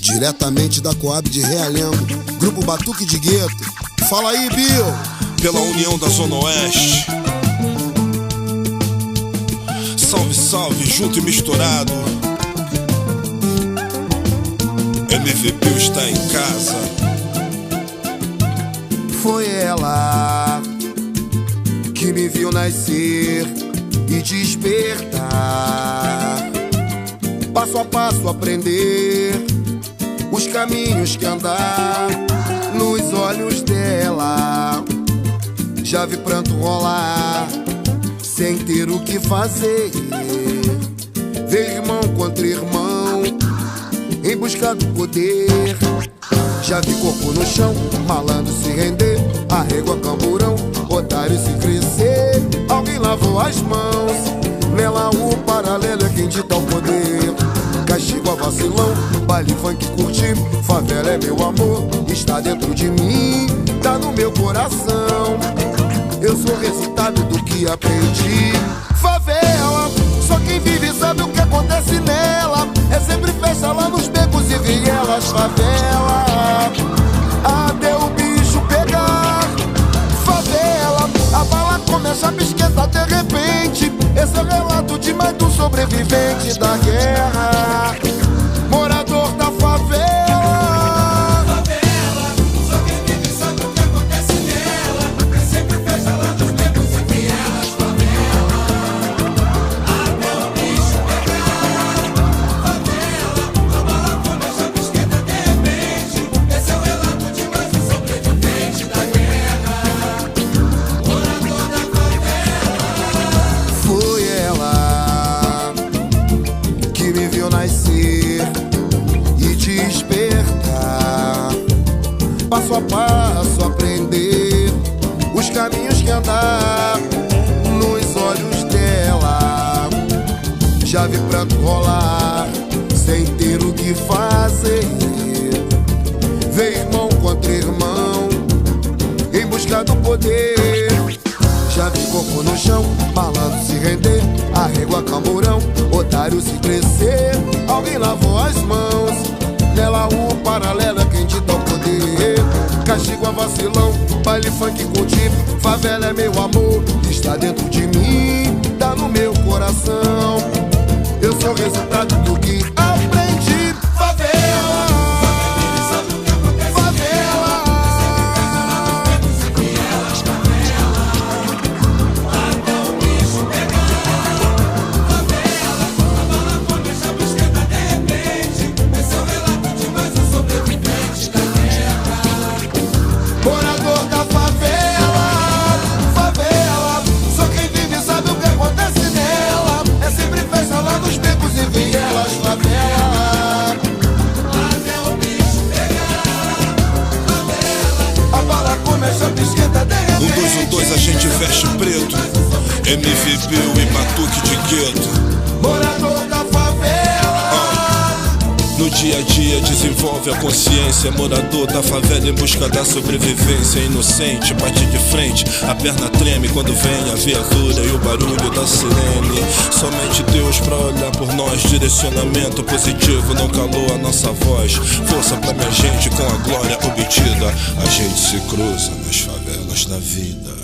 Diretamente da Coab de Realengo, Grupo Batuque de Gueto. Fala aí, Bill! Pela união da Zona Oeste. Salve, salve, junto e misturado. MVP está em casa. Foi ela que me viu nascer e despertar, passo a passo aprender os caminhos que andar. Nos olhos dela já vi pranto rolar, sem ter o que fazer. Ver irmão contra irmão em busca do poder. Já vi corpo no chão, malandro se render, arrego a camburão, otário se crescer. Alguém lavou as mãos, nela o paralelo é quem dita o poder. Castigo a vacilão, baile funk curtir, favela é meu amor, está dentro de mim, tá no meu coração. Eu sou resultado do que aprendi. Favela, só quem vive sabe o que acontece nela. É sempre festa lá nos becos e vielas. Favela, até o bicho pegar. Favela, a bala começa a pisqueta de repente. Esse é o relato de mais um sobrevivente da guerra, morador da favela. Nascer e despertar, passo a passo aprender os caminhos que andar. Nos olhos dela já vi pranto rolar, sem ter o que fazer. Ver irmão contra irmão em busca do poder. Já vi corpo no chão, malandro se render, arrego a camburão, otário se crescer. Alguém lavou as mãos, nela o paralelo é quem te dá o poder. Castigo a vacilão, baile funk curtir, favela é meu amor, está dentro de mim, tá no meu coração. Eu sou resultado do que aprendi. Favela, a gente veste preto, MVP e Batuque de Gueto. Morador da favela. No dia a dia desenvolve a consciência. Morador da favela em busca da sobrevivência. Inocente, bate de frente, a perna treme quando vem a viatura e o barulho da sirene. Somente Deus pra olhar por nós. Direcionamento positivo não calou a nossa voz. Força pra minha gente com a glória obtida. A gente se cruza nas favelas da vida.